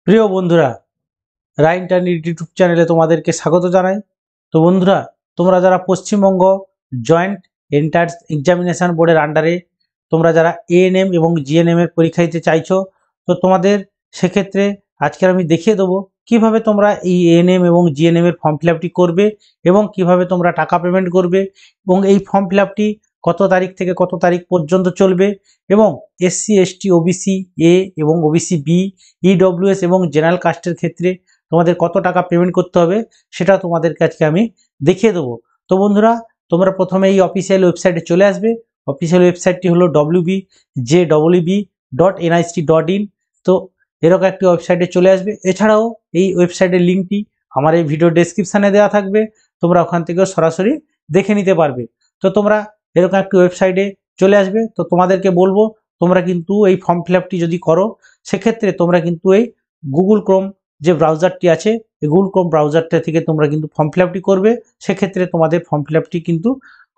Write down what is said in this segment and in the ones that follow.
প্রিয় বন্ধুরা, রাইনটার্ন ইউটিউব চ্যানেলে তোমাদেরকে স্বাগত জানাই। তো বন্ধুরা, তোমরা যারা পশ্চিমবঙ্গ জয়েন্ট এন্ট্রান্স এক্সামিনেশন বোর্ডের আন্ডারে তোমরা যারা এএনএম এবং জিএনএম এর পরীক্ষা দিতে চাইছো, তো তোমাদের সেক্ষেত্রে আজকে আমি দেখিয়ে দেবো কিভাবে তোমরা এই এএনএম এবং জিএনএম এর ফর্ম ফিল আপটি করবে এবং কিভাবে তোমরা টাকা পেমেন্ট করবে এবং এই ফর্ম ফিল আপটি কত তারিখ থেকে কত তারিখ পর্যন্ত চলবে এবং এসসি এসটি ওবিসি এ এবং ওবিসি বি ইডব্লিউএস এবং জেনারেল কাস্টের ক্ষেত্রে তোমাদের কত টাকা পেমেন্ট করতে হবে সেটা তোমাদেরকে আজকে আমি দেখিয়ে দেবো। তো বন্ধুরা, তোমরা প্রথমে এই অফিসিয়াল ওয়েবসাইটে চলে আসবে। অফিসিয়াল ওয়েবসাইটটি হলো wbjwb.nic.in। তো এরকম একটি ওয়েবসাইটে চলে আসবে। এছাড়াও এই ওয়েবসাইটের লিঙ্কটি আমার এই ভিডিও ডেসক্রিপশানে দেওয়া থাকবে, তোমরা ওখান থেকেও সরাসরি দেখে নিতে পারবে। তো তোমরা এরকম একটি ওয়েবসাইটে চলে আসবে। তো তোমাদেরকে বলবো, তোমরা কিন্তু এই ফর্ম ফিল আপটি যদি করো সেক্ষেত্রে তোমরা কিন্তু এই গুগল ক্রোম যে ব্রাউজারটি আছে, এই গুগল ক্রোম ব্রাউজারটা থেকে তোমরা কিন্তু ফর্ম ফিল আপটি করবে। সেক্ষেত্রে তোমাদের ফর্ম ফিল আপটি কিন্তু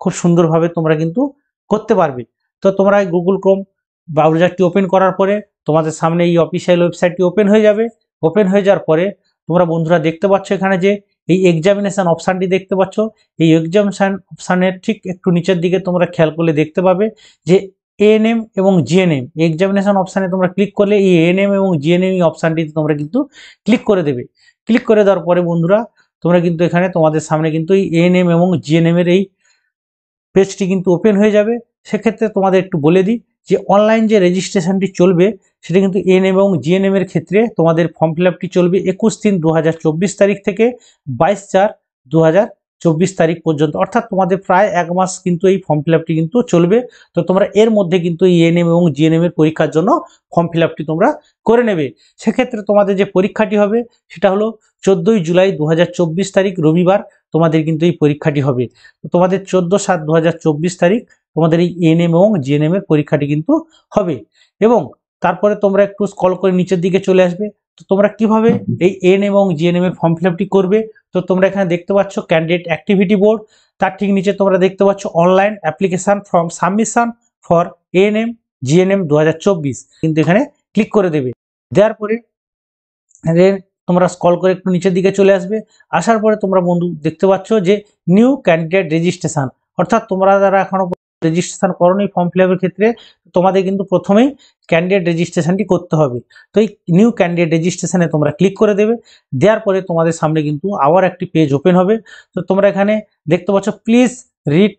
খুব সুন্দরভাবে তোমরা কিন্তু করতে পারবে। তো তোমরা এই গুগল ক্রোম ব্রাউজারটি ওপেন করার পরে তোমাদের সামনে এই অফিসিয়াল ওয়েবসাইটটি ওপেন হয়ে যাবে। ওপেন হয়ে যাওয়ার পরে তোমরা বন্ধুরা দেখতে পাচ্ছ এখানে যে এই এক্সামিনেশন অপশানটি দেখতে পাচ্ছ। এই এক্সামিনেশন অপশানের ঠিক একটু নিচের দিকে তোমরা খেয়াল করলে দেখতে পাবে যে এএনএম এবং জিএনএম এক্সামিনেশন অপশানে তোমরা ক্লিক করলে এই এএনএম এবং জিএনএম অপশানটিতে তোমরা কিন্তু ক্লিক করে দেবে। ক্লিক করে দেওয়ার পরে বন্ধুরা, তোমরা কিন্তু এখানে তোমাদের সামনে কিন্তু এই এএনএম এবং জিএনএম এর এই পেজটি কিন্তু ওপেন হয়ে যাবে। সেক্ষেত্রে তোমাদের একটু বলে দিই যে অনলাইন যে রেজিস্ট্রেশনটি চলবে সেটা কিন্তু এএনএম এবং জিএনএম এর ক্ষেত্রে তোমাদের ফর্ম ফিল আপটি চলবে 21/3/2024 তারিখ থেকে 22/4/2024 তারিখ পর্যন্ত, অর্থাৎ তোমাদের প্রায় 1 মাস কিন্তু এই ফর্ম ফিল আপটি কিন্তু চলবে। তো তোমরা এর মধ্যে কিন্তু এই এএনএম এবং জিএনএম এর পরীক্ষার জন্য ফর্ম ফিল আপটি তোমরা করে নেবে। সেক্ষেত্রে তোমাদের যে পরীক্ষাটি হবে সেটা হলো 14 জুলাই 2024 তারিখ রবিবার তোমাদের কিন্তু এই পরীক্ষাটি হবে। তো তোমাদের 14/7/2024 তারিখ তোমাদের এই এএনএম এবং জিএনএম এর পরীক্ষাটি কিন্তু হবে। এবং তারপরে তোমরা একটু স্ক্রল করে নিচের দিকে চলে আসবে। তো তোমরা কিভাবে এই এএনএম এবং জিএনএম এর ফর্ম ফিল আপটি করবে, তো তোমরা এখানে দেখতে পাচ্ছ ক্যান্ডিডেট অ্যাক্টিভিটি বোর্ড, তার ঠিক নিচে তোমরা দেখতে পাচ্ছ online application form submission for ANM GNM 2024, কিন্তু এখানে ক্লিক করে দেবে। দেওয়ার পরে তোমরা স্ক্রল করে একটু নিচের দিকে চলে আসবে। আসার পরে তোমরা বন্ধু দেখতে পাচ্ছ যে নিউ ক্যান্ডিডেট রেজিস্ট্রেশন, অর্থাৎ তোমরা যারা এখনো রেজিস্ট্রেশন করোনি ফর্ম ফিল আপের ক্ষেত্রে, তোমাদের কিন্তু প্রথমেই ক্যান্ডিডেট রেজিস্ট্রেশনটি করতে হবে। তো এই নিউ ক্যান্ডিডেট রেজিস্ট্রেশনে তোমরা ক্লিক করে দেবে। দেওয়ার পরে তোমাদের সামনে কিন্তু আবার একটি পেজ ওপেন হবে। তো তোমরা এখানে দেখতে পাচ্ছ প্লিজ রিড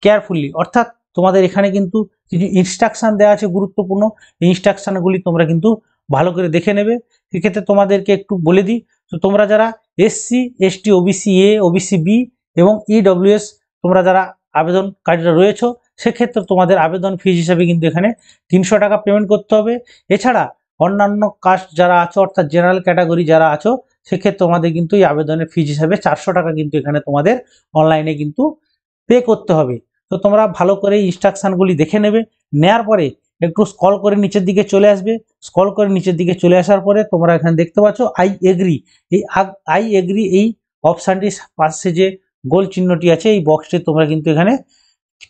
কেয়ারফুলি, অর্থাৎ তোমাদের এখানে কিন্তু কিছু ইনস্ট্রাকশান দেওয়া আছে গুরুত্বপূর্ণ। ইনস্ট্রাকশানগুলি তোমরা কিন্তু ভালো করে দেখে নেবে। সেক্ষেত্রে তোমাদেরকে একটু বলে দিই, তো তোমরা যারা SC ST OBC A OBC B এবং ইডব্লিউএস তোমরা যারা আবেদনকারীরা রয়েছে, সেক্ষেত্রে তোমাদের আবেদন ফিজ হিসাবে কিন্তু এখানে 300 টাকা পেমেন্ট করতে হবে। এছাড়া অন্যান্য কাস্ট যারা আছো, অর্থাৎ জেনারেল ক্যাটাগরি যারা আছো, সেক্ষেত্রে তোমাদের কিন্তু এই আবেদনের ফিজ হিসাবে 400 টাকা কিন্তু এখানে তোমাদের অনলাইনে কিন্তু পে করতে হবে। তো তোমরা ভালো করে ইনস্ট্রাকশানগুলি দেখে নেবে। নেওয়ার পরে একটু স্ক্রল করে নিচের দিকে চলে আসবে। স্ক্রল করে নিচের দিকে চলে আসার পরে তোমরা এখানে দেখতে পাচ্ছ আই এগ্রি। এই আই এগ্রি এই অপশানটির পাশে যে গোল চিহ্নটি আছে এই বক্সটি তোমরা কিন্তু এখানে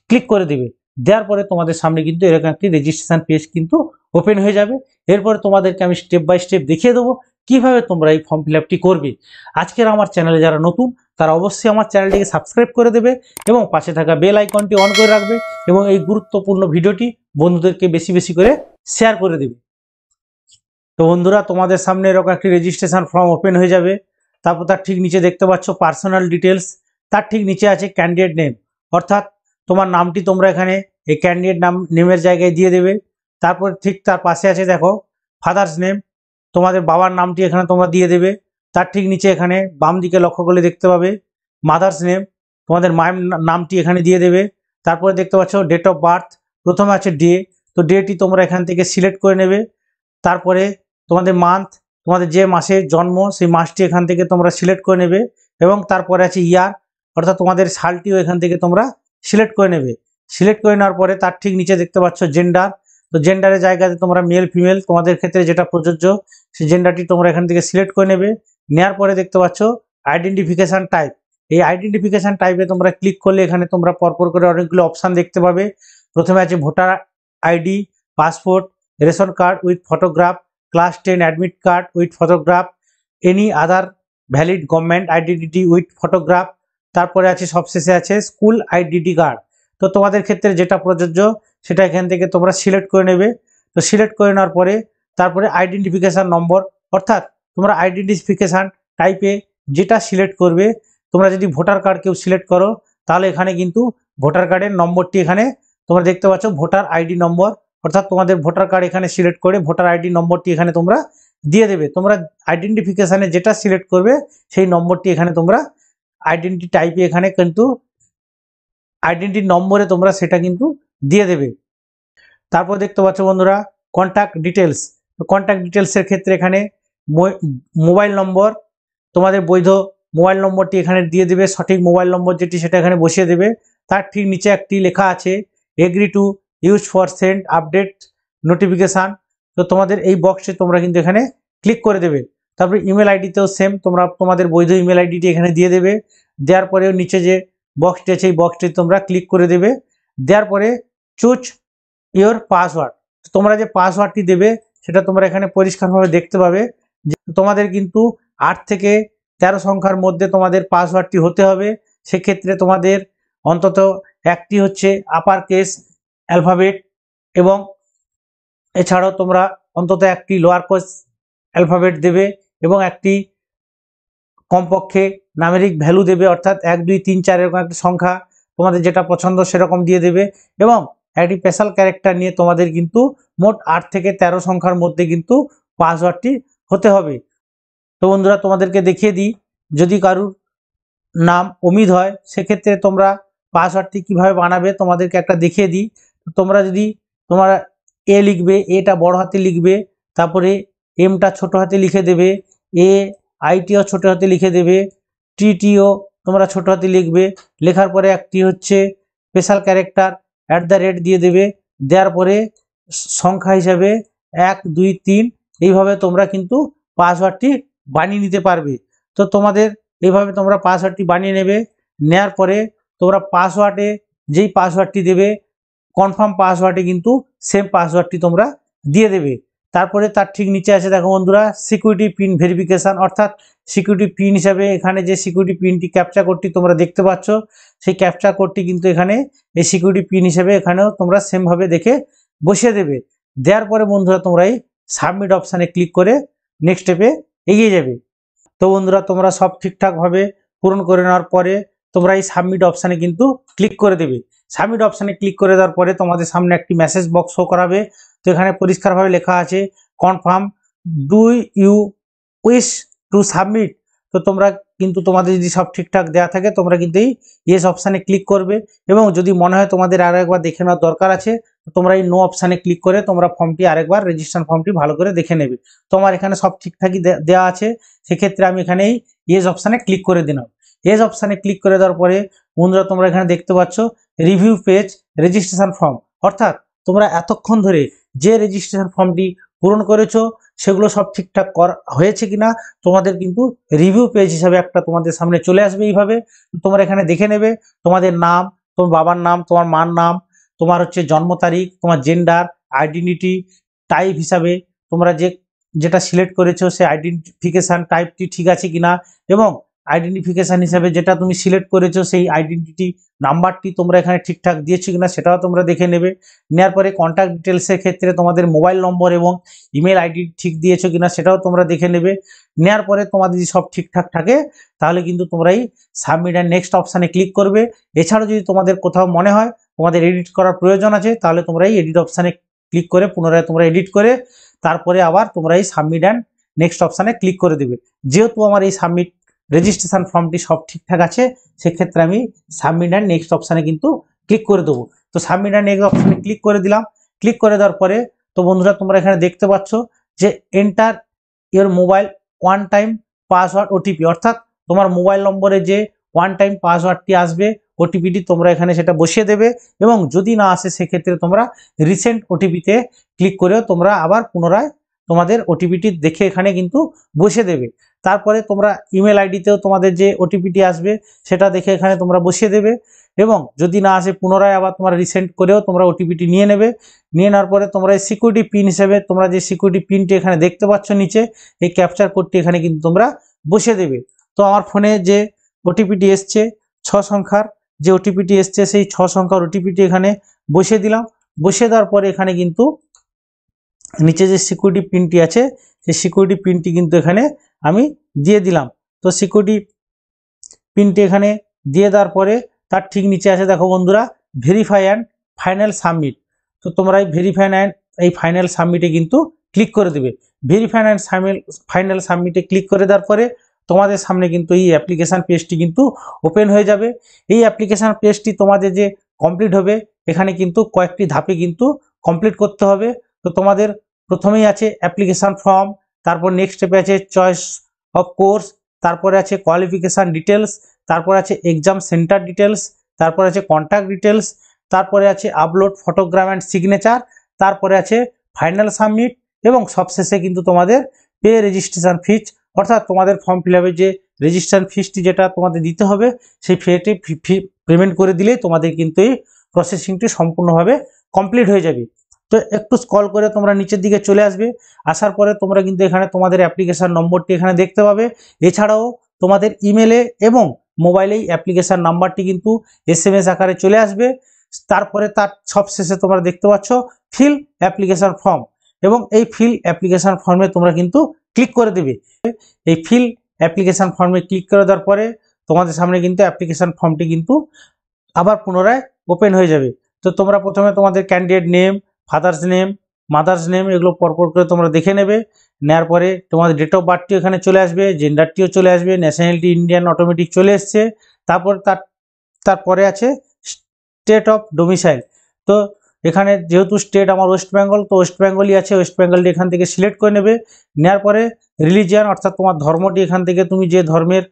ক্লিক করে দেবে। দেওয়ার পরে তোমাদের সামনে কিন্তু এরকম একটি রেজিস্ট্রেশন পেজ কিন্তু ওপেন হয়ে যাবে। এরপরে তোমাদেরকে আমি স্টেপ বাই স্টেপ দেখিয়ে দেবো কিভাবে তোমরা এই ফর্ম ফিল আপটি করবে। আজকের আমার চ্যানেলে যারা নতুন তারা অবশ্যই আমার চ্যানেলটিকে সাবস্ক্রাইব করে দেবে এবং পাশে থাকা বেল আইকনটি অন করে রাখবে এবং এই গুরুত্বপূর্ণ ভিডিওটি বন্ধুদেরকে বেশি বেশি করে শেয়ার করে দেবে। তো বন্ধুরা, তোমাদের সামনে এরকম একটি রেজিস্ট্রেশন ফর্ম ওপেন হয়ে যাবে। তারপর তার ঠিক নিচে দেখতে পাচ্ছ পার্সোনাল ডিটেলস, তার ঠিক নিচে আছে ক্যান্ডিডেট নেম, অর্থাৎ তোমার নামটি তোমরা এখানে এই ক্যান্ডিডেট নেমের জায়গায় দিয়ে দেবে। তারপর ঠিক তার পাশে আছে দেখো ফাদার্স নেম, তোমাদের বাবার নামটি এখানে তোমরা দিয়ে দেবে। তার ঠিক নিচে এখানে বাম দিকে লক্ষ্য করলে দেখতে পাবে মাদার্স নেম, তোমাদের মায়ের নামটি এখানে দিয়ে দেবে। তারপরে দেখতে পাচ্ছ ডেট অফ বার্থ, প্রথমে আছে ডে, তো ডেটি তোমরা এখান থেকে সিলেক্ট করে নেবে। তারপরে তোমাদের মান্থ, তোমাদের যে মাসে জন্ম সেই মাসটি এখান থেকে তোমরা সিলেক্ট করে নেবে এবং তারপরে আছে ইয়ার, অর্থাৎ তোমাদের সালটিও এখান থেকে তোমরা সিলেক্ট করে নেবে। সিলেক্ট করে নেওয়ার পরে তার ঠিক নিচে দেখতে পাচ্ছ জেন্ডার, তো জেন্ডারের জায়গাতে তোমরা মেল ফিমেল তোমাদের ক্ষেত্রে যেটা প্রযোজ্য সেই জেন্ডারটি তোমরা এখান থেকে সিলেক্ট করে নেবে। নেওয়ার পরে দেখতে পাচ্ছ আইডেন্টিফিকেশান টাইপ, এই আইডেন্টিফিকেশান টাইপে তোমরা ক্লিক করলে এখানে তোমরা পরপর করে অনেকগুলো অপশান দেখতে পাবে। প্রথমে আছে voter ID, passport, ration card with photograph, class 10 admit card with photograph, any other valid government identity with photograph, তারপরে আছে সবশেষে আছে স্কুল আইডেন্টি কার্ড। তো তোমাদের ক্ষেত্রে যেটা প্রযোজ্য সেটা এখান থেকে তোমরা সিলেক্ট করে নেবে। তো সিলেক্ট করে নেওয়ার পরে তারপরে আইডেন্টিফিকেশান নম্বর, অর্থাৎ তোমরা আইডেন্টিফিকেশান টাইপে যেটা সিলেক্ট করবে, তোমরা যদি ভোটার কার্ড কেউ সিলেক্ট করো তাহলে এখানে কিন্তু ভোটার কার্ডের নম্বরটি এখানে তোমরা দেখতে পাচ্ছ ভোটার আইডি নম্বর, অর্থাৎ তোমাদের ভোটার কার্ড এখানে সিলেক্ট করে ভোটার আইডি নম্বরটি এখানে তোমরা দিয়ে দেবে। তোমরা আইডেন্টিফিকেশানে যেটা সিলেক্ট করবে সেই নম্বরটি এখানে তোমরা আইডেন্টি টাইপে এখানে কিন্তু আইডেন্টি নম্বরে তোমরা সেটা কিন্তু দিয়ে দেবে। তারপর দেখতে পাচ্ছ বন্ধুরা কন্ট্যাক্ট ডিটেলস। কন্ট্যাক্ট ডিটেলসের ক্ষেত্রে এখানে মোবাইল নম্বর, তোমাদের বৈধ মোবাইল নম্বরটি এখানে দিয়ে দেবে, সঠিক মোবাইল নম্বর যেটি সেটা এখানে বসিয়ে দেবে। তার ঠিক নিচে একটি লেখা আছে agree to use for send update notification. তো তোমাদের এই বক্সে তোমরা কিন্তু এখানে ক্লিক করে দেবে। তারপরে ইমেল আইডিতেও সেম, তোমরা তোমাদের বৈধ ইমেল আইডিটি এখানে দিয়ে দেবে। দেওয়ার পরেও নিচে যে বক্সটি আছে এই বক্সটি তোমরা ক্লিক করে দেবে। দেওয়ার পরে চুজ ইয়োর পাসওয়ার্ড, তোমরা যে পাসওয়ার্ডটি দেবে সেটা তোমরা এখানে পরিষ্কারভাবে দেখতে পাবে যে তোমাদের কিন্তু 8 থেকে 13 সংখ্যার মধ্যে তোমাদের পাসওয়ার্ডটি হতে হবে। সেক্ষেত্রে তোমাদের অন্তত একটি হচ্ছে আপার কেস অ্যালফাবেট এবং এছাড়াও তোমরা অন্তত একটি লোয়ার কেস অ্যালফাবেট দেবে এবং একটি কমপক্ষে নামেরিক ভ্যালু দেবে, অর্থাৎ 1 2 3 4 এরকম একটা সংখ্যা তোমাদের যেটা পছন্দ সেরকম দিয়ে দেবে এবং একটি স্পেশাল ক্যারেক্টার নিয়ে তোমাদের কিন্তু মোট 8 থেকে 13 সংখ্যার মধ্যে কিন্তু পাসওয়ার্ডটি হতে হবে। তো বন্ধুরা তোমাদেরকে দেখিয়ে দিই, যদি কারুর নাম অমিত হয় সেক্ষেত্রে তোমরা পাসওয়ার্ডটি কিভাবে বানাবে তোমাদেরকে একটা দেখিয়ে দিই। তোমরা যদি তোমরা এ লিখবে, এটা বড় হাতে লিখবে, তারপরে এমটা ছোট হাতে লিখে দেবে, এ আইটিও ছোট হাতে লিখে দেবে, টিটিও তোমরা ছোট হাতে লিখবে। লেখার পরে একটি হচ্ছে স্পেশাল ক্যারেক্টার @ দিয়ে দেবে। দেওয়ার পরে সংখ্যা হিসাবে 1 2 3 এইভাবে তোমরা কিন্তু পাসওয়ার্ডটি বানিয়ে নিতে পারবে। তো তোমাদের এইভাবে তোমরা পাসওয়ার্ডটি বানিয়ে নেবে। নেওয়ার পরে তোমরা পাসওয়ার্ডে যেই পাসওয়ার্ডটি দেবে কনফার্ম পাসওয়ার্ডে কিন্তু সেম পাসওয়ার্ডটি তোমরা দিয়ে দেবে। তারপরে তার ঠিক নিচে আছে দেখো বন্ধুরা সিকিউরিটি পিন ভেরিফিকেশান, অর্থাৎ সিকিউরিটি পিন হিসাবে এখানে যে সিকিউরিটি পিনটি ক্যাপচা কোডটি তোমরা দেখতে পাচ্ছ সেই ক্যাপচা কোডটি কিন্তু এখানে এই সিকিউরিটি পিন হিসেবে এখানেও তোমরা সেমভাবে দেখে বসিয়ে দেবে। দেওয়ার পরে বন্ধুরা তোমরা এই সাবমিট অপশানে ক্লিক করে নেক্সট স্টেপে এগিয়ে যাবে। তো বন্ধুরা তোমরা সব ঠিকঠাকভাবে পূরণ করে নেওয়ার পরে তোমরা এই সাবমিট অপশানে কিন্তু ক্লিক করে দেবে। সাবমিট অপশানে ক্লিক করে দেওয়ার পরে তোমাদের সামনে একটি মেসেজ বক্স শো করাবে। তো এখানে পরিষ্কারভাবে লেখা আছে confirm do you wish to submit. তো তোমরা কিন্তু তোমাদের যদি সব ঠিকঠাক দেওয়া থাকে তোমরা কিন্তু এই ইয়েস অপশানে ক্লিক করবে এবং যদি মনে হয় তোমাদের আরও একবার দেখে নেওয়ার দরকার আছে তোমরা এই নো অপশানে ক্লিক করে তোমরা ফর্মটি আরেকবার রেজিস্ট্রেশন ফর্মটি ভালো করে দেখে নেবে। তোমার এখানে সব ঠিকঠাকই দেওয়া আছে, সেক্ষেত্রে আমি এখানে এই ইয়েস অপশানে ক্লিক করে দিলাম। ইয়েস অপশানে ক্লিক করে দেওয়ার পরে বন্ধুরা তোমরা এখানে দেখতে পাচ্ছ রিভিউ পেজ রেজিস্ট্রেশন ফর্ম, অর্থাৎ তোমরা এতক্ষণ ধরে যে রেজিস্ট্রেশন ফর্মটি পূরণ করেছো সেগুলো সব ঠিকঠাক হয়েছে কিনা তোমাদের কিন্তু রিভিউ পেজ হিসাবে একটা তোমাদের সামনে চলে আসবে। এইভাবে তোমরা এখানে দেখে নেবে তোমাদের নাম, তোমার বাবার নাম, তোমার মার নাম, তোমার হচ্ছে জন্ম তারিখ, তোমার জেন্ডার, আইডেন্টিটি টাইপ হিসাবে তোমরা যেটা সিলেক্ট করেছো সেই আইডেন্টিফিকেশান টাইপটি ঠিক আছে কিনা এবং আইডেন্টিফিকেশান হিসাবে যেটা তুমি সিলেক্ট করেছো সেই আইডেন্টিটি নাম্বারটি তোমরা এখানে ঠিকঠাক দিয়েছো কিনা সেটাও তোমরা দেখে নেবে। নেওয়ার পরে কন্ট্যাক্ট ডিটেলসের ক্ষেত্রে তোমাদের মোবাইল নম্বর এবং ইমেল আইডি ঠিক দিয়েছো কিনা সেটাও তোমরা দেখে নেবে। নেওয়ার পরে তোমাদের যদি সব ঠিকঠাক থাকে তাহলে কিন্তু তোমরা এই সাবমিট অ্যান্ড নেক্সট অপশানে ক্লিক করবে। এছাড়াও যদি তোমাদের কোথাও মনে হয় তোমাদের এডিট করার প্রয়োজন আছে তাহলে তোমরা এই এডিট অপশানে ক্লিক করে পুনরায় তোমরা এডিট করে তারপরে আবার তোমরা এই সাবমিট অ্যান্ড নেক্সট অপশানে ক্লিক করে দেবে। যেহেতু আমার এই সাবমিট রেজিস্ট্রেশন ফর্মটি সব ঠিকঠাক আছে সেক্ষেত্রে আমি সাবমিট অ্যান্ড নেক্সট অপশানে কিন্তু ক্লিক করে দেবো। তো সাবমিট অ্যান্ড নেক্সট অপশানে ক্লিক করে দিলাম। ক্লিক করে দেওয়ার পরে তো বন্ধুরা তোমরা এখানে দেখতে পাচ্ছ যে enter your mobile one time password OTP, অর্থাৎ তোমার মোবাইল নম্বরে যে ওয়ান টাইম পাসওয়ার্ডটি আসবে ওটিপিটি তোমরা এখানে সেটা বসিয়ে দেবে এবং যদি না আসে সেক্ষেত্রে তোমরা রিসেন্ট ওটিপিতে ক্লিক করেও তোমরা আবার পুনরায় তোমাদের ওটিপিটি দেখে এখানে কিন্তু বসিয়ে দেবে। তারপরে তোমরা ইমেল আইডিতেও তোমাদের যে ওটিপিটি আসবে সেটা দেখে এখানে তোমরা বসিয়ে দেবে, এবং যদি না আসে পুনরায় আবার তোমরা রিসেন্ড করেও তোমরা ওটিপিটি নিয়ে নেবে। নিয়ে নেওয়ার পরে তোমরা এই সিকিউরিটি পিন হিসেবে তোমরা যে সিকিউরিটি পিনটি এখানে দেখতে পাচ্ছ নিচে, এই ক্যাপচার কোডটি এখানে কিন্তু তোমরা বসিয়ে দেবে। তো আমার ফোনে যে ওটিপিটি এসছে 6 সংখ্যার, যে ওটিপিটি এসছে সেই 6 সংখ্যার ওটিপিটি এখানে বসিয়ে দিলাম। বসিয়ে দেওয়ার পরে এখানে কিন্তু নিচে যে সিকিউরিটি পিনটি আছে সেই সিকিউরিটি পিনটি কিন্তু এখানে আমি দিয়ে দিলাম। তো সিকিউরিটি পিনটি এখানে দিয়ে দেওয়ার পরে তার ঠিক নিচে আছে দেখো বন্ধুরা, ভেরিফাই অ্যান্ড ফাইনাল সাবমিট। তো তোমরা এই ভেরিফাই অ্যান্ড এই ফাইনাল সাবমিটে কিন্তু ক্লিক করে দেবে। ভেরিফাই অ্যান্ড ফাইনাল সাবমিটে ক্লিক করে দেওয়ার পরে তোমাদের সামনে কিন্তু এই অ্যাপ্লিকেশান পেজটি কিন্তু ওপেন হয়ে যাবে। এই অ্যাপ্লিকেশান পেজটি তোমাদের যে কমপ্লিট হবে এখানে কিন্তু কয়েকটি ধাপে কিন্তু কমপ্লিট করতে হবে। তো তোমাদের প্রথমেই আছে অ্যাপ্লিকেশান ফর্ম, তারপর নেক্সট স্টেপে আছে চয়েস অফ কোর্স, তারপরে আছে কোয়ালিফিকেশান ডিটেলস, তারপর আছে এক্সাম সেন্টার ডিটেলস, তারপর আছে কন্ট্যাক্ট ডিটেলস, তারপরে আছে আপলোড ফটোগ্রাফ অ্যান্ড সিগনেচার, তারপরে আছে ফাইনাল সাবমিট, এবং সবশেষে কিন্তু তোমাদের পে রেজিস্ট্রেশন ফিজ, অর্থাৎ তোমাদের ফর্ম ফিল আপের যে রেজিস্ট্রেশন ফিজটি যেটা তোমাদের দিতে হবে সেই ফি পেমেন্ট করে দিলেই তোমাদের কিন্তু এই প্রসেসিংটি সম্পূর্ণভাবে কমপ্লিট হয়ে যাবে। তো একটু স্ক্রল করে তোমরা নিচের দিকে চলে আসবে। আসার পরে তোমরা কিন্তু এখানে তোমাদের অ্যাপ্লিকেশান নম্বরটি এখানে দেখতে পাবে। এছাড়াও তোমাদের ইমেলে এবং মোবাইলেই অ্যাপ্লিকেশান নাম্বারটি কিন্তু SMS আকারে চলে আসবে। তারপরে তার সবশেষে তোমরা দেখতে পাচ্ছ ফিল অ্যাপ্লিকেশান ফর্ম, এবং এই ফিল অ্যাপ্লিকেশান ফর্মে তোমরা কিন্তু ক্লিক করে দেবে। এই ফিল অ্যাপ্লিকেশান ফর্মে ক্লিক করে দেওয়ার পরে তোমাদের সামনে কিন্তু অ্যাপ্লিকেশান ফর্মটি কিন্তু আবার পুনরায় ওপেন হয়ে যাবে। তো তোমরা প্রথমে তোমাদের candidate name, father's name, mother's name এগুলো পরপর করে তোমরা দেখে নেবে। নেওয়ার পরে তোমাদের ডেট অফ বার্থটিও এখানে চলে আসবে, জেন্ডারটিও চলে আসবে, ন্যাশনালিটি ইন্ডিয়ান অটোমেটিক চলে এসছে। তারপর তারপরে আছে স্টেট অফ ডোমিসাইল। তো এখানে যেহেতু স্টেট আমার ওয়েস্ট বেঙ্গল, তো ওয়েস্ট বেঙ্গলই আছে, ওয়েস্ট বেঙ্গলটি এখান থেকে সিলেক্ট করে নেবে। নেওয়ার পরে রিলিজিয়ান অর্থাৎ তোমার ধর্মটি এখান থেকে তুমি যে ধর্মের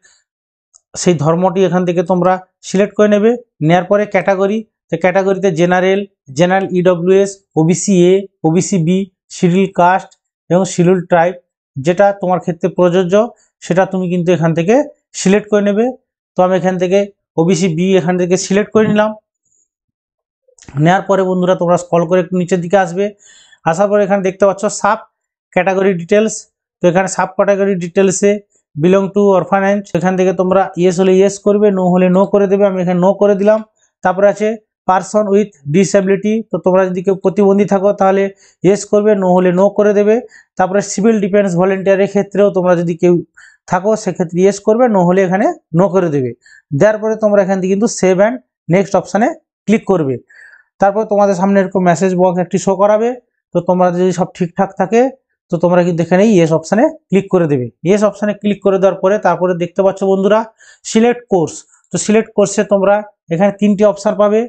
সেই ধর্মটি এখান থেকে তোমরা সিলেক্ট করে নেবে। নেওয়ার পরে ক্যাটাগরি, তো ক্যাটাগরিতে general, general EWS, OBC A, OBC B, schedule caste এবং শিডিউল ট্রাইব যেটা তোমার ক্ষেত্রে প্রযোজ্য সেটা তুমি কিন্তু এখান থেকে সিলেক্ট করে নেবে। তো আমি এখান থেকে OBC B এখান থেকে সিলেক্ট করে নিলাম। নেওয়ার পরে বন্ধুরা তোমরা স্ক্রল করে একটু নিচের দিকে আসবে। আসার পরে এখানে দেখতে পাচ্ছ সাব ক্যাটাগরি ডিটেলস। তো এখানে সাব ক্যাটাগরি ডিটেলসে বিলং টু অরফানেজ, এখান থেকে তোমরা ইয়েস হলে ইয়েস করবে, নো হলে নো করে দেবে। আমি এখানে নো করে দিলাম। তারপরে আছে পারসন উইথ ডিসএবিলিটি, তো তোমরা যদি কেউ প্রতিবন্ধী থাকো তাহলে ইয়েস করবে, নো হলে নো করে দেবে। তারপরে সিভিল ডিফেন্স ভলেন্টিয়ারের ক্ষেত্রেও তোমরা যদি কেউ থাকো সেক্ষেত্রে ইয়েস করবে, নো হলে এখানে নো করে দেবে। দেওয়ার পরে তোমরা এখান থেকে কিন্তু সেভ অ্যান্ড নেক্সট অপশানে ক্লিক করবে। তারপর তোমাদের সামনে এরকম মেসেজ বক্স একটি শো করাবে। তো তোমরা যদি সব ঠিকঠাক থাকে তো তোমরা কিন্তু এখানে ইয়েস অপশানে ক্লিক করে দেবে। ইয়েস অপশানে ক্লিক করে দেওয়ার পরে তারপরে দেখতে পাচ্ছ বন্ধুরা সিলেক্ট কোর্স। তো সিলেক্ট কোর্সে তোমরা এখানে 3টি অপশান পাবে।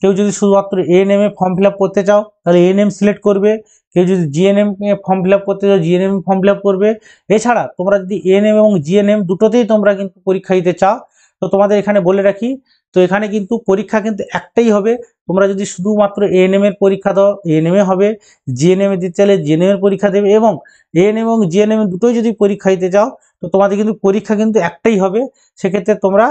কেউ যদি শুধুমাত্র ANM এ ফর্ম ফিল আপ করতে চাও তাহলে ANM সিলেক্ট করবে, কেউ যদি GNM এ ফর্ম ফিল আপ করতে চাও GNM ফর্ম ফিল আপ করবে। এছাড়া তোমরা যদি ANM এবং GNM দুটোতেই তোমরা কিন্তু পরীক্ষা দিতে চাও তো তোমাদের এখানে বলে রাখি, তো এখানে কিন্তু পরীক্ষা কিন্তু একটাই হবে। তোমরা যদি শুধুমাত্র ANM এর পরীক্ষা দাও ANM এ হবে, GNM এ দিতে চাইলে GNM এর পরীক্ষা দেবে, এবং ANM এবং GNM দুটোই যদি পরীক্ষা দিতে চাও তো তোমাদের কিন্তু পরীক্ষা কিন্তু একটাই হবে। সেক্ষেত্রে তোমরা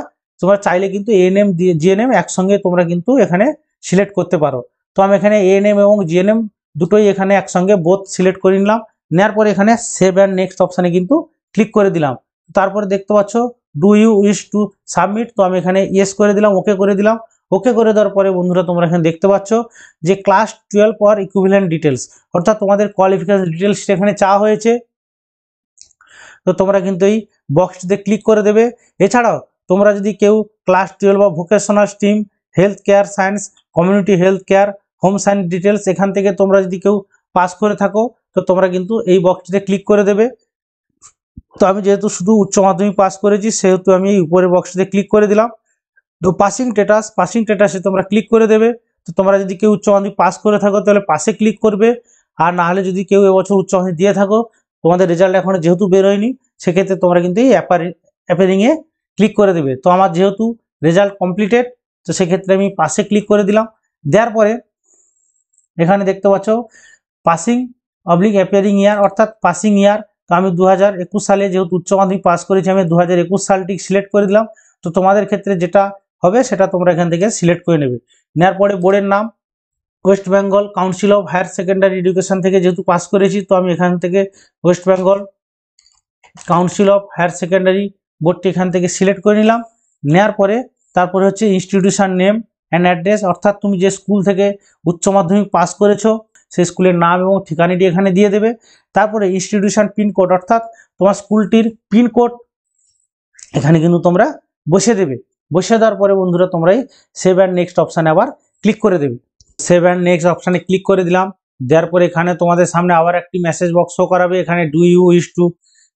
চাইলে কিন্তু ANM GNM একসঙ্গে তোমরা কিন্তু এখানে সিলেক্ট করতে পারো। তো আমি এখানে ANM এবং GNM দুটোই এখানে একসঙ্গে বোথ সিলেক্ট করে নিলাম। নেওয়ার পরে এখানে সেভ অ্যান্ড নেক্সট অপশানে কিন্তু ক্লিক করে দিলাম। তারপরে দেখতে পাচ্ছ do you wish to submit, তো আমি এখানে ইয়েস করে দিলাম, ওকে করে দিলাম। ওকে করে দেওয়ার পরে বন্ধুরা তোমরা এখানে দেখতে পাচ্ছ যে ক্লাস 12 অর ইকুইভ্যালেন্ট ডিটেলস, অর্থাৎ তোমাদের কোয়ালিফিকেশন ডিটেলস এখানে চাওয়া হয়েছে। তো তোমরা কিন্তু এই বক্সটিতে ক্লিক করে দেবে। এছাড়াও তোমরা যদি কেউ ক্লাস 12 বা vocational stream, health care science, community health care, home science details এখান থেকে তোমরা যদি কেউ পাস করে থাকো তো তোমরা কিন্তু এই বক্সটিতে ক্লিক করে দেবে। তো আমি যেহেতু শুধু উচ্চ মাধ্যমিক পাস করেছি সেহেতু আমি এই উপরের বক্সটিতে ক্লিক করে দিলাম। তো পাসিং স্ট্যাটাসে তোমরা ক্লিক করে দেবে। তো তোমরা যদি কেউ উচ্চ মাধ্যমিক পাস করে থাকো তাহলে পাসে ক্লিক করবে, আর না হলে যদি কেউ এবছর উচ্চ মাধ্যমিক দিয়ে থাকো তোমাদের রেজাল্ট এখনো যেহেতু বেরোয়নি সেক্ষেত্রে তোমরা কিন্তু এই অ্যাপিয়ারিংয়ে ক্লিক করে দেবে। তো আমার যেহেতু রেজাল্ট কমপ্লিটেড তো সেক্ষেত্রে আমি পাসে ক্লিক করে দিলাম। দেওয়ার পরে এখানে দেখতে পাচ্ছ পাসিং অবলিক অ্যাপিয়ারিং ইয়ার, অর্থাৎ পাসিং ইয়ার তো আমি 2021 সালে যেহেতু উচ্চ মাধ্যমিক পাস করেছি, আমি 2021 সালটি সিলেক্ট করে দিলাম। তো তোমাদের ক্ষেত্রে যেটা হবে সেটা তোমরা এখান থেকে সিলেক্ট করে নেবে। নেওয়ার পরে বোর্ডের নাম West Bengal council of higher secondary education থেকে যেহেতু পাস করেছি, তো আমি এখান থেকে West Bengal council of higher secondary বোর্ডটি এখান থেকে সিলেক্ট করে নিলাম। নেওয়ার পরে তারপরে হচ্ছে ইনস্টিটিউশন নেম অ্যান্ড অ্যাড্রেস, অর্থাৎ তুমি যে স্কুল থেকে উচ্চ মাধ্যমিক পাস করেছো সেই স্কুলের নাম এবং ঠিকানাটি এখানে দিয়ে দেবে। তারপরে ইনস্টিটিউশন পিনকোড, অর্থাৎ তোমার স্কুলটির পিনকোড এখানে কিন্তু তোমরা বসিয়ে দেবে। বসিয়ে দেওয়ার পরে বন্ধুরা তোমরা এই সেভ অ্যান্ড নেক্সট অপশানে আবার ক্লিক করে দেবে। সেভ অ্যান্ড নেক্সট অপশানে ক্লিক করে দিলাম। দেওয়ার পরে এখানে তোমাদের সামনে আবার একটি মেসেজ বক্স শো করাবে, এখানে do you wish to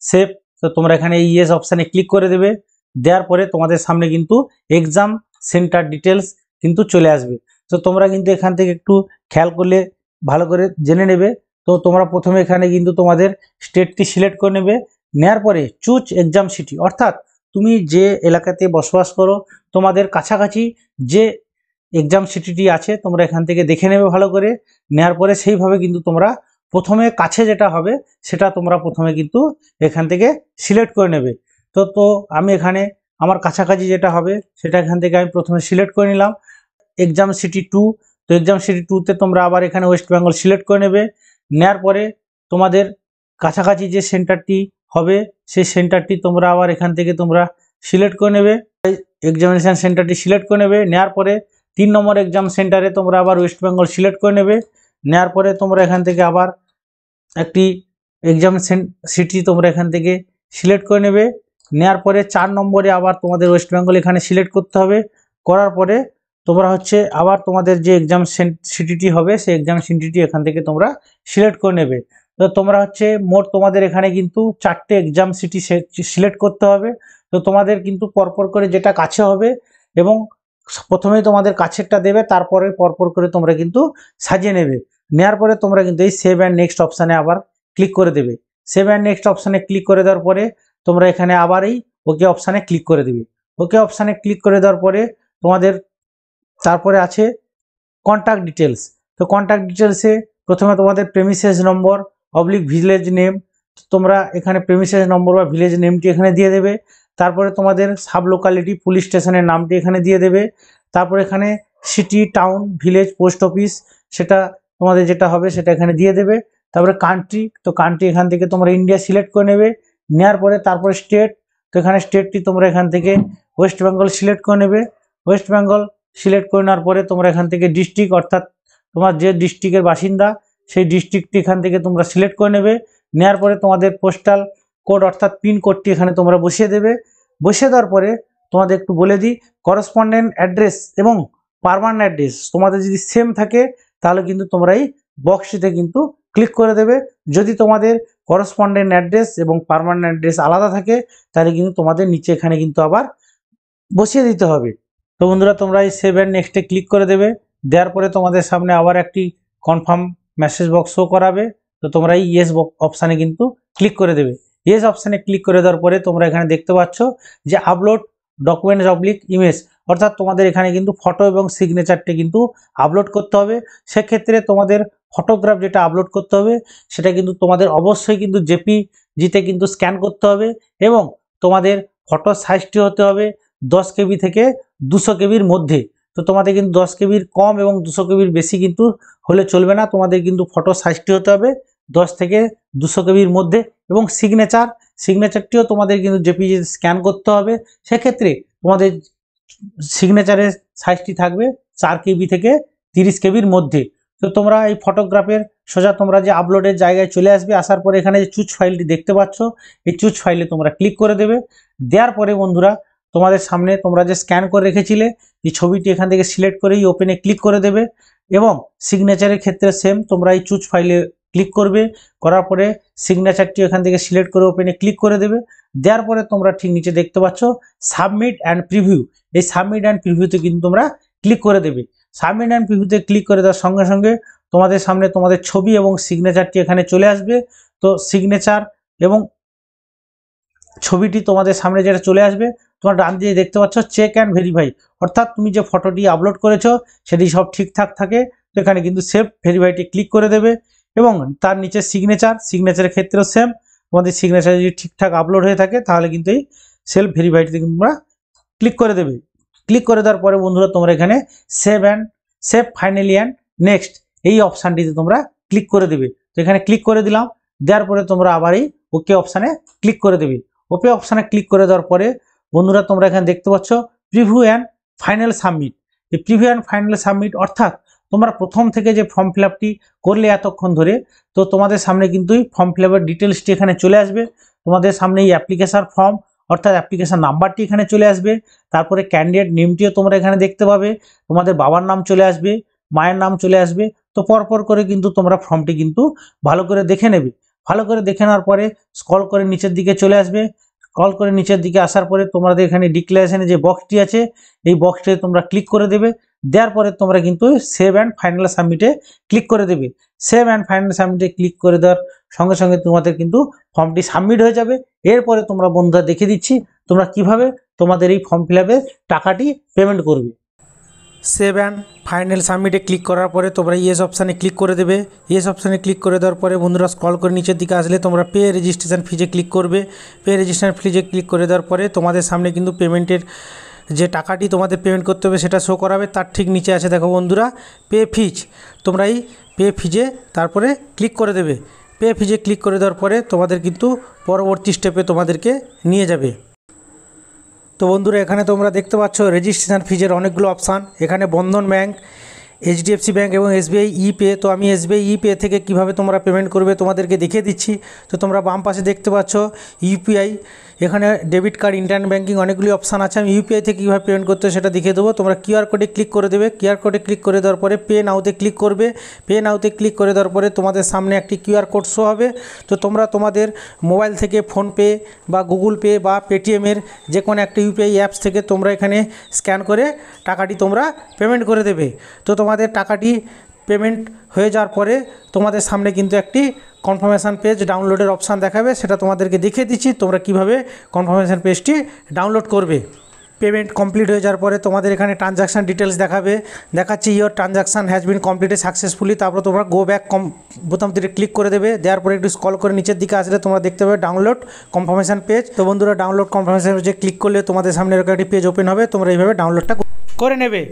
save. তো তোমরা এখানে ইয়েস অপশানে ক্লিক করে দেবে। দেওয়ার পরে তোমাদের সামনে কিন্তু এক্সাম সেন্টার ডিটেলস কিন্তু চলে আসবে। তো তোমরা কিন্তু এখান থেকে একটু খেয়াল করলে ভালো করে জেনে নেবে। তো তোমরা প্রথমে এখানে কিন্তু তোমাদের স্টেটটি সিলেক্ট করে নেবে। নেওয়ার পরে চুজ এক্সাম সিটি, অর্থাৎ তুমি যে এলাকাতে বসবাস করো তোমাদের কাছাকাছি যে এক্সাম সিটিটি আছে তোমরা এখান থেকে দেখে নেবে ভালো করে। নেওয়ার পরে সেইভাবে কিন্তু তোমরা প্রথমে কাছে যেটা হবে সেটা তোমরা প্রথমে কিন্তু এখান থেকে সিলেক্ট করে নেবে। তো আমি এখানে আমার কাছাকাছি যেটা হবে সেটা এখান থেকে আমি প্রথমে সিলেক্ট করে নিলাম, এক্সাম সিটি 2। তো এক্সাম সিটি 2তে তোমরা আবার এখানে ওয়েস্ট বেঙ্গল সিলেক্ট করে নেবে। নেওয়ার পরে তোমাদের কাছাকাছি যে সেন্টারটি হবে সেই সেন্টারটি তোমরা আবার এখান থেকে তোমরা সিলেক্ট করে নেবে, এক্সামিনেশান সেন্টারটি সিলেক্ট করে নেবে। নেওয়ার পরে 3 নম্বর এক্সাম সেন্টারে তোমরা আবার ওয়েস্ট বেঙ্গল সিলেক্ট করে নেবে। নেওয়ার পরে তোমরা এখান থেকে আবার একটি এক্সাম সিটি তোমরা এখান থেকে সিলেক্ট করে নেবে। নেওয়ার পরে 4 নম্বরে আবার তোমাদের ওয়েস্ট বেঙ্গল এখানে সিলেক্ট করতে হবে। করার পরে তোমরা হচ্ছে আবার তোমাদের যে এক্সাম সিটিটি হবে সেই এক্সাম সিটিটি এখান থেকে তোমরা সিলেক্ট করে নেবে। তো তোমরা হচ্ছে মোট তোমাদের এখানে কিন্তু 4টে এক্সাম সিটি সিলেক্ট করতে হবে। তো তোমাদের কিন্তু পরপর করে যেটা কাছে হবে এবং প্রথমেই তোমাদের কাছেরটা দেবে, তারপরে পরপর করে তোমরা কিন্তু সাজিয়ে নেবে। নেওয়ার পরে তোমরা কিন্তু এই সেভ অ্যান্ড নেক্সট অপশানে আবার ক্লিক করে দেবে। সেভ অ্যান্ড নেক্সট অপশানে ক্লিক করে দেওয়ার পরে তোমরা এখানে আবার এই ওকে অপশানে ক্লিক করে দেবে। ওকে অপশানে ক্লিক করে দেওয়ার পরে তোমাদের তারপরে আছে কন্ট্যাক্ট ডিটেলস। তো কন্ট্যাক্ট ডিটেলসে প্রথমে তোমাদের প্রেমিসেস নম্বর অবলিক ভিলেজ নেম, তোমরা এখানে প্রেমিসেস নম্বর বা ভিলেজ নেমটি এখানে দিয়ে দেবে। তারপরে তোমাদের সাব লোকালিটি পুলিশ স্টেশনের নামটি এখানে দিয়ে দেবে। তারপরে এখানে city, town, village, post office সেটা তোমাদের যেটা হবে সেটা এখানে দিয়ে দেবে। তারপরে কান্ট্রি, তো কান্ট্রি এখান থেকে তোমরা ইন্ডিয়া সিলেক্ট করে নেবে। নেওয়ার পরে তারপরে স্টেট, তো এখানে স্টেটটি তোমরা এখান থেকে ওয়েস্ট বেঙ্গল সিলেক্ট করে নেবে। ওয়েস্ট বেঙ্গল সিলেক্ট করে নেওয়ার পরে তোমরা এখান থেকে ডিস্ট্রিক্ট, অর্থাৎ তোমার যে ডিস্ট্রিক্টের বাসিন্দা সেই ডিস্ট্রিক্টটি এখান থেকে তোমরা সিলেক্ট করে নেবে। নেওয়ার পরে তোমাদের পোস্টাল কোড অর্থাৎ পিন কোডটি এখানে তোমরা বসিয়ে দেবে। বসিয়ে দেওয়ার পরে তোমাদের একটু বলে দিই, করসপন্ডেন্ট অ্যাড্রেস এবং পার্মানেন্ট অ্যাড্রেস তোমাদের যদি সেম থাকে তাহলে কিন্তু তোমরা এই বক্সটিতে কিন্তু ক্লিক করে দেবে। যদি তোমাদের করসপন্ডেন্ট অ্যাড্রেস এবং পার্মানেন্ট অ্যাড্রেস আলাদা থাকে তাহলে কিন্তু তোমাদের নিচে এখানে কিন্তু আবার বসিয়ে দিতে হবে। তো বন্ধুরা তোমরা এই সেভ অ্যান্ড নেক্সটে ক্লিক করে দেবে। দেওয়ার পরে তোমাদের সামনে আবার একটি কনফার্ম মেসেজ বক্স শো করাবে। তো তোমরা এই ইয়েস অপশানে কিন্তু ক্লিক করে দেবে। ইয়েস অপশানে ক্লিক করে দেওয়ার পরে তোমরা এখানে দেখতে পাচ্ছ যে আপলোড ডকুমেন্টস অবলিক ইমেজ, অর্থাৎ তোমাদের এখানে কিন্তু ফটো এবং সিগনেচারটি কিন্তু আপলোড করতে হবে। সেক্ষেত্রে তোমাদের ফটোগ্রাফ যেটা আপলোড করতে হবে সেটা কিন্তু তোমাদের অবশ্যই কিন্তু জেপিজিতে কিন্তু স্ক্যান করতে হবে এবং তোমাদের ফটো সাইজটি হতে হবে 10 কেবি থেকে 200 কেবির মধ্যে। তো তোমাদের কিন্তু 10 কেবির কম এবং 200 কেবির বেশি কিন্তু হলে চলবে না, তোমাদের কিন্তু ফটো সাইজটি হতে হবে 10 থেকে 200 কেবির মধ্যে। এবং সিগনেচারটিও তোমাদের কিন্তু জেপিজি স্ক্যান করতে হবে। সেক্ষেত্রে তোমাদের সিগনেচারের সাইজটি থাকবে 4 কেবি থেকে 30 কেবির মধ্যে। তো তোমরা এই ফটোগ্রাফের সোজা তোমরা যে আপলোডের জায়গায় চলে আসবে, আসার পরে এখানে যে চুজ ফাইলটি দেখতে পাচ্ছ এই চুজ ফাইলে তোমরা ক্লিক করে দেবে। দেওয়ার পরে বন্ধুরা তোমাদের সামনে তোমরা যে স্ক্যান করে রেখেছিলে এই ছবিটি এখান থেকে সিলেক্ট করে এই ওপেনে ক্লিক করে দেবে এবং সিগনেচারের ক্ষেত্রে সেম তোমরা এই চুজ ফাইলে ক্লিক করবে। করার পরে সিগনেচারটি এখান থেকে সিলেক্ট করে ওপেনে ক্লিক করে দেবে। দেওয়ার পরে তোমরা ঠিক নিচে দেখতে পাচ্ছ সাবমিট অ্যান্ড প্রিভিউ, এই সাবমিট অ্যান্ড প্রিভিউতে কিন্তু তোমরা ক্লিক করে দেবে। সাবমিট অ্যান্ড প্রিভিউতে ক্লিক করে দেওয়ার সঙ্গে সঙ্গে তোমাদের সামনে তোমাদের ছবি এবং সিগনেচারটি এখানে চলে আসবে। তো সিগনেচার এবং ছবিটি তোমাদের সামনে যেটা চলে আসবে, তোমার ডান দিকে দেখতে পাচ্ছ চেক অ্যান্ড ভেরিফাই, অর্থাৎ তুমি যে ফটোটি আপলোড করেছো সেটি সব ঠিকঠাক থাকে। তো এখানে কিন্তু সেভ ভেরিফাইটি ক্লিক করে দেবে এবং তার নিচে সিগনেচারের ক্ষেত্রেও সেম তোমাদের সিগনেচার যদি ঠিকঠাক আপলোড হয়ে থাকে তাহলে কিন্তু এই সেলফ ভেরিফাইডে তোমরা ক্লিক করে দেবে। ক্লিক করে দেওয়ার পরে বন্ধুরা তোমরা এখানে সেভ ফাইনালি অ্যান্ড নেক্সট এই অপশানটিতে তোমরা ক্লিক করে দেবে। তো এখানে ক্লিক করে দিলাম, দেওয়ার পরে তোমরা আবার এই ওকে অপশানে ক্লিক করে দেবে। ওকে অপশানে ক্লিক করে দেওয়ার পরে বন্ধুরা তোমরা এখানে দেখতে পাচ্ছ প্রিভিউ অ্যান্ড ফাইনাল সাবমিট। এই প্রিভিউ অ্যান্ড ফাইনাল সাবমিট অর্থাৎ তোমরা প্রথম থেকে যে ফর্ম ফিল আপটি করলে এতক্ষণ ধরে, তো তোমাদের সামনে কিন্তু এই ফর্ম ফিল আপের ডিটেলসটি এখানে চলে আসবে। তোমাদের সামনে এই অ্যাপ্লিকেশন ফর্ম অর্থাৎ অ্যাপ্লিকেশন নাম্বারটি এখানে চলে আসবে। তারপরে ক্যান্ডিডেট নেমটিও তোমরা এখানে দেখতে পাবে, তোমাদের বাবার নাম চলে আসবে, মায়ের নাম চলে আসবে। তো পরপর করে কিন্তু তোমরা ফর্মটি কিন্তু ভালো করে দেখে নেবে। ভালো করে দেখে নেওয়ার পরে স্ক্রল করে নিচের দিকে চলে আসবে। স্ক্রল করে নিচের দিকে আসার পরে তোমাদের এখানে ডিক্লারেশনে যে বক্সটি আছে এই বক্সটিতে তোমরা ক্লিক করে দেবে। দেওয়ার পরে তোমরা কিন্তু সেভ অ্যান্ড ফাইনাল সাবমিটে ক্লিক করে দেবে। সেভ অ্যান্ড ফাইনাল সাবমিটে ক্লিক করে দেওয়ার সঙ্গে সঙ্গে তোমাদের কিন্তু ফর্মটি সাবমিট হয়ে যাবে। এরপরে তোমরা বন্ধুরা দেখে দিচ্ছি তোমরা কিভাবে তোমাদের এই ফর্ম ফিল আপের টাকাটি পেমেন্ট করবে। সেভ অ্যান্ড ফাইনাল সাবমিটে ক্লিক করার পরে তোমরা ইয়েস অপশানে ক্লিক করে দেবে। ইয়েস অপশানে ক্লিক করে দেওয়ার পরে বন্ধুরা স্ক্রল করে নিচের দিকে আসলে তোমরা পে রেজিস্ট্রেশন ফিজে ক্লিক করবে। পে রেজিস্ট্রেশন ফিজে ক্লিক করে দেওয়ার পরে তোমাদের সামনে কিন্তু পেমেন্টের যে টাকাটি তোমাদের পেমেন্ট করতে হবে সেটা শো করাবে। তার ঠিক নিচে আছে দেখো বন্ধুরা পে ফিজ। তোমরা এই পে ফিজে তারপরে ক্লিক করে দেবে। পে ফিজে ক্লিক করে দেওয়ার পরে তোমাদের কিন্তু পরবর্তী স্টেপে তোমাদেরকে নিয়ে যাবে। তো বন্ধুরা এখানে তোমরা দেখতে পাচ্ছ রেজিস্ট্রেশন ফিজের অনেকগুলো অপশান। এখানে বন্ধন ব্যাংক, এইচডিএফসি ব্যাংক এবং এসবিআই ই পে। তো আমি এসবিআই ই পে থেকে কিভাবে তোমরা পেমেন্ট করবে তোমাদেরকে দেখিয়ে দিচ্ছি। তো তোমরা বাম পাশে দেখতে পাচ্ছ ইউপিআই, এখানে ডেবিট কার্ড, ইন্টারনেট ব্যাঙ্কিং অনেকগুলি অপশান আছে। আমি ইউপিআই থেকে কীভাবে পেমেন্ট করতে হয় সেটা দেখিয়ে দেবো। তোমরা কিউআর কোডে ক্লিক করে দেবে। কিউআর কোডে ক্লিক করে দেওয়ার পরে পে নাওতে ক্লিক করবে। পে নাওতে ক্লিক করে দেওয়ার পরে তোমাদের সামনে একটি কিউআর কোড শো হবে। তো তোমরা তোমাদের মোবাইল থেকে ফোনপে বা গুগল পে বা পেটিএমের যে কোনো একটা ইউপিআই অ্যাপস থেকে তোমরা এখানে স্ক্যান করে টাকাটি তোমরা পেমেন্ট করে দেবে। তো তোমাদের টাকাটি পেমেন্ট হয়ে যাওয়ার পরে তোমাদের সামনে কিন্তু একটি কনফার্মেশান পেজ ডাউনলোডের অপশান দেখাবে, সেটা তোমাদেরকে দেখিয়ে দিচ্ছি তোমরা কিভাবে কনফার্মেশান পেজটি ডাউনলোড করবে। পেমেন্ট কমপ্লিট হয়ে যাওয়ার পরে তোমাদের এখানে ট্রানজাকশান ডিটেলস দেখাচ্ছে your transaction has been completed successfully. তারপর তোমরা গো ব্যাক বোতামটিতে ক্লিক করে দেবে। দেওয়ার পরে একটু স্ক্রল করে নিচের দিকে আসলে তোমরা দেখতে পাবে ডাউনলোড কনফার্মেশান পেজ। তো বন্ধুরা ডাউনলোড কনফার্মেশান পেজে ক্লিক করলে তোমাদের সামনে এরকম একটি পেজ ওপেন হবে। তোমরা এইভাবে ডাউনলোডটা করে নেবে।